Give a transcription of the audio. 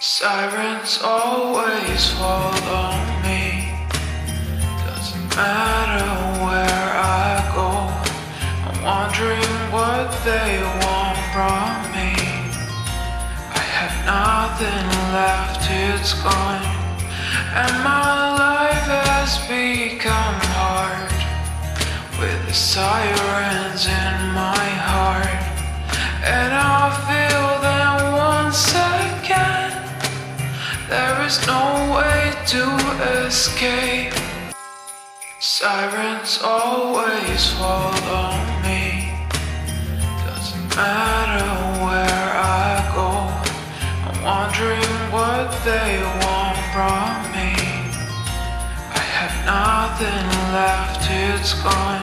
Sirens always follow me. Doesn't matter where I go. I'm wondering what they want from me. I have nothing left, it's gone. And my life has become hard, with the sirens in my heart. And I feel them once again. There is no way to escape. Sirens always follow me. Doesn't matter where I go. I'm wondering what they want from me. I have nothing left, it's gone.